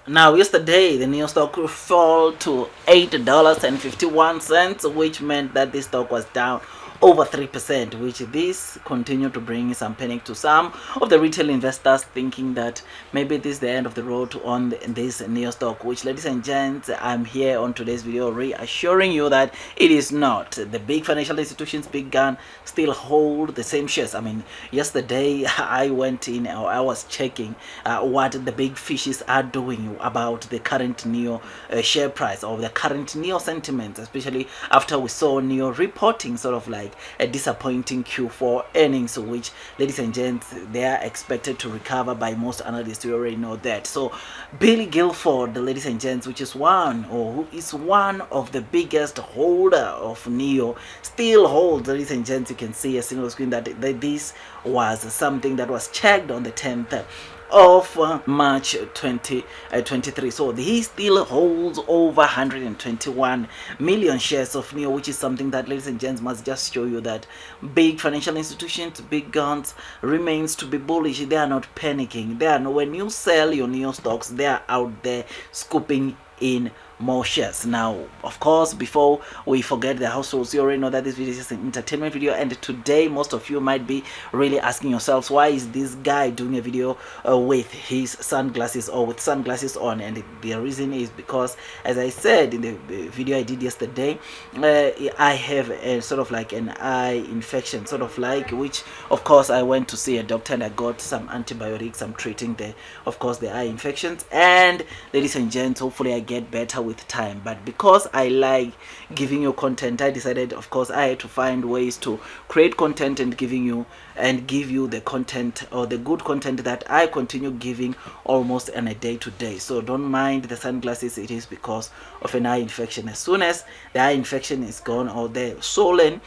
Now, yesterday, the new stock fell to $8.51, which meant that this stock was down over 3%, which this continued to bring some panic to some of the retail investors, thinking that maybe this is the end of the road on this new stock, which, ladies and gents, I'm here on today's video reassuring you that it is not. The big financial institutions, big gun, still hold the same shares. I mean, yesterday I went in, or I was checking what the big fishes are doing about the current NEO share price, or the current NEO sentiment, especially after we saw NEO reporting sort of like a disappointing Q4 earnings, which, ladies and gents, they are expected to recover by most analysts. We already know that. So Billy Guilford, ladies and gents, which is one, or who is one of the biggest holder of NEO, still holds, ladies and gents. You can see a single screen that this was something that was checked on the 10th of March 2023. So he still holds over 121 million shares of NEO, which is something that, ladies and gents, must just show you that big financial institutions, big guns, remains to be bullish. They are not panicking. They are no, when you sell your NEO stocks, they are out there scooping in more shares. Now, of course, before we forget the house rules, you already know that this video is just an entertainment video, and today most of you might be really asking yourselves, why is this guy doing a video with his sunglasses, or with sunglasses on? And the reason is because, as I said in the video I did yesterday, I have a sort of like an eye infection, sort of like, which of course I went to see a doctor and I got some antibiotics. I'm treating the eye infections, and ladies and gents, hopefully I get better with time. But because I like giving you content, I decided, of course, I had to find ways to create content and give you the content, or the good content, that I continue giving almost on a day to day. So don't mind the sunglasses. It is because of an eye infection. As soon as the eye infection is gone, or the swollen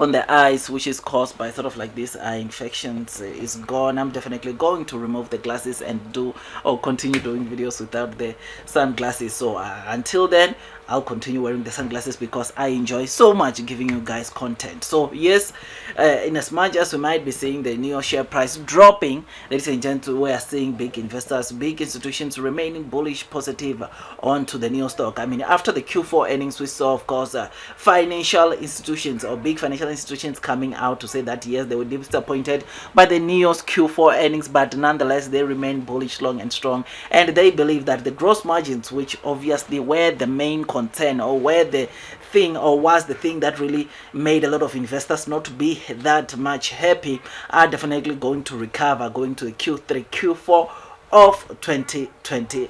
on the eyes, which is caused by sort of like this eye infections, is gone, I'm definitely going to remove the glasses and do, or continue doing videos without the sunglasses. So until then, I'll continue wearing the sunglasses because I enjoy so much giving you guys content. So yes, in as much as we might be seeing the NEO share price dropping, ladies and gentlemen, we are seeing big investors, big institutions remaining bullish, positive onto the NEO stock. I mean, after the Q4 earnings, we saw, of course, financial institutions, or big financial institutions, coming out to say that yes, they were disappointed by the NEO's Q4 earnings, but nonetheless they remain bullish, long and strong, and they believe that the gross margins, which obviously were the main concern, or were the thing, or was the thing that really made a lot of investors not be that much happy, are definitely going to recover going to the Q3, Q4 of 2023.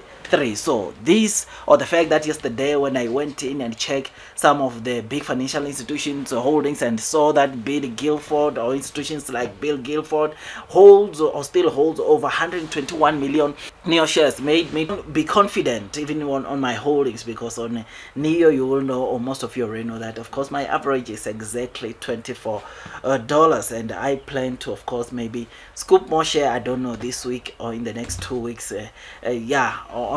So this, or the fact that yesterday when I went in and checked some of the big financial institutions holdings and saw that Bill Guilford, or institutions like Bill Guilford, holds, or still holds, over 121 million NEO shares, made me be confident even on my holdings, because on NEO, you will know, or most of you already know, that of course my average is exactly $24, and I plan to, of course, maybe scoop more share, I don't know, this week or in the next 2 weeks,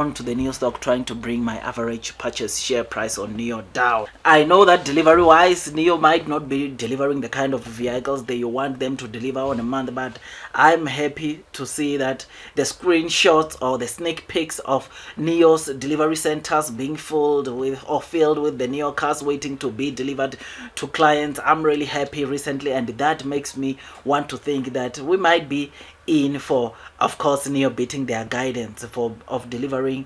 onto the NEO stock, trying to bring my average purchase share price on NEO down. I know that delivery wise, NEO might not be delivering the kind of vehicles that you want them to deliver on a month, but I'm happy to see that the screenshots, or the sneak peeks of NEO's delivery centers being filled with the NEO cars waiting to be delivered to clients. I'm really happy recently, and that makes me want to think that we might be in for, of course, NEO beating their guidance of delivering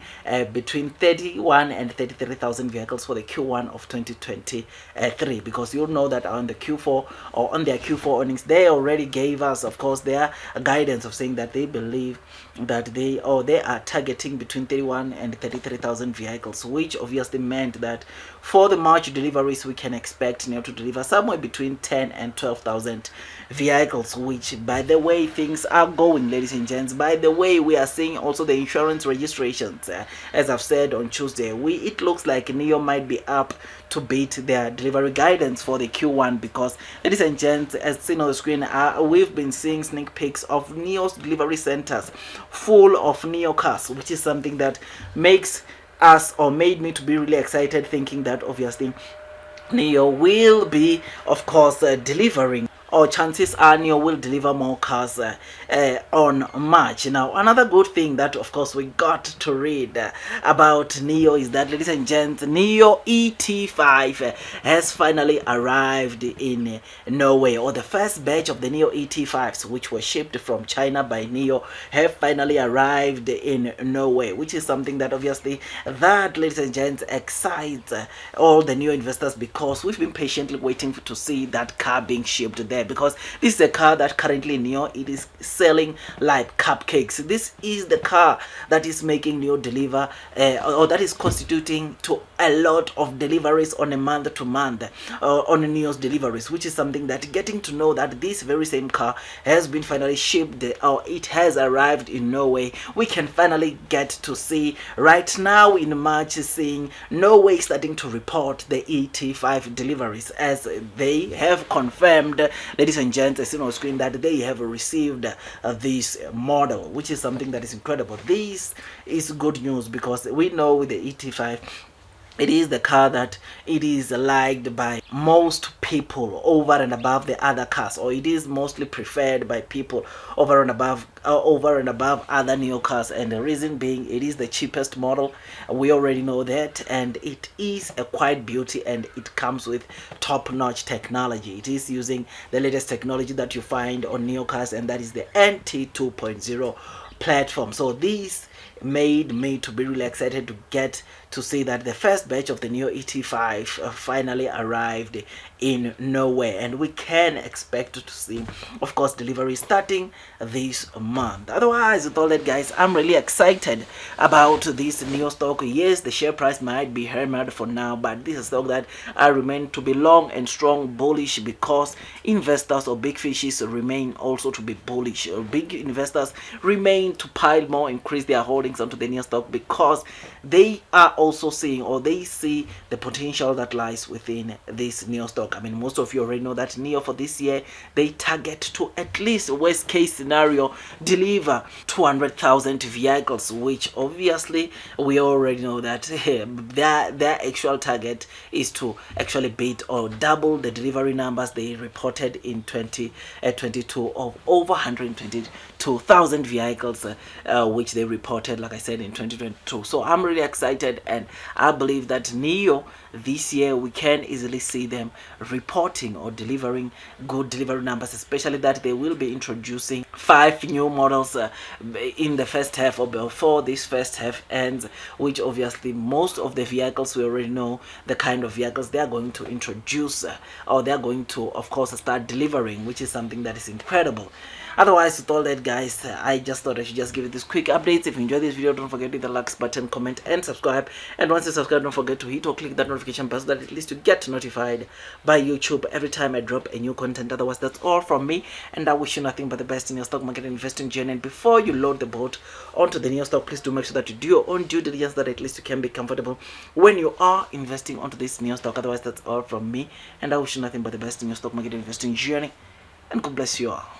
between 31 and 33,000 vehicles for the Q1 of 2023, because you'll know that on the Q4, or on their Q4 earnings, they already gave us, of course, their guidance of saying that they believe that they are targeting between 31 and 33,000 vehicles, which obviously meant that for the March deliveries, we can expect NEO to deliver somewhere between 10 and 12,000 vehicles, which, by the way things are going, ladies and gents, by the way we are seeing also the insurance registrations, as I've said on Tuesday, it looks like NEO might be up to beat their delivery guidance for the Q1, because, ladies and gents, as seen on the screen, we've been seeing sneak peeks of NEO's delivery centers full of NEO cars, which is something that makes us, or made me, to be really excited, thinking that obviously NEO will be, of course, delivering or chances are NIO will deliver more cars on March. Now, another good thing that of course we got to read about NIO is that, ladies and gents, NIO ET5 has finally arrived in Norway, or the first batch of the NIO ET5s which were shipped from China by NIO have finally arrived in Norway, which is something that obviously that, ladies and gents, excites all the NIO investors, because we've been patiently waiting to see that car being shipped there, because this is a car that currently NIO it is selling like cupcakes. This is the car that is making NIO deliver or that is constituting to a lot of deliveries on a month to month on NIO's deliveries, which is something that getting to know that this very same car has been finally shipped, or it has arrived in Norway. We can finally get to see right now in March, seeing Norway starting to report the ET5 deliveries, as they have confirmed, ladies and gents, as seen on screen, that they have received this model, which is something that is incredible. This is good news, because we know with the ET5, it is the car that it is liked by most people over and above the other cars, or it is mostly preferred by people over and above other NIO cars. And the reason being, it is the cheapest model. We already know that, and it is a quiet beauty, and it comes with top-notch technology. It is using the latest technology that you find on NIO cars, and that is the NT 2.0 platform. So this made me to be really excited to get to see that the first batch of the NIO ET5 finally arrived in Norway, and we can expect to see, of course, delivery starting this month. Otherwise, with all that, guys, I'm really excited about this NIO stock. Yes, the share price might be hammered for now, but this is a stock that I remain to be long and strong bullish, because investors or big fishes remain also to be bullish. Big investors remain to pile more, increase their holdings onto the NIO stock, because they are also seeing, or they see the potential that lies within this NIO stock. I mean, most of you already know that NIO for this year, they target to, at least worst case scenario, deliver 200,000 vehicles, which obviously we already know that their actual target is to actually beat or double the delivery numbers they reported in 2022 of over 122,000 vehicles, which they reported, like I said, in 2022. So I'm really excited, and I believe that NIO this year, we can easily see them reporting or delivering good delivery numbers, especially that they will be introducing 5 new models in the first half, or before this first half ends, which obviously most of the vehicles, we already know the kind of vehicles they are going to introduce, or they are going to, of course, start delivering, which is something that is incredible. Otherwise, with all that, guys, I just thought I should just give you this quick updates. If you enjoyed this video, don't forget to hit the like button, comment, and subscribe. And once you subscribe, don't forget to hit or click that notification bell, so that at least you get notified by YouTube every time I drop a new content. Otherwise, that's all from me, and I wish you nothing but the best in your stock market investing journey. And before you load the boat onto the NIO stock, please do make sure that you do your own due diligence, that at least you can be comfortable when you are investing onto this NIO stock. Otherwise, that's all from me, and I wish you nothing but the best in your stock market investing journey. And God bless you all.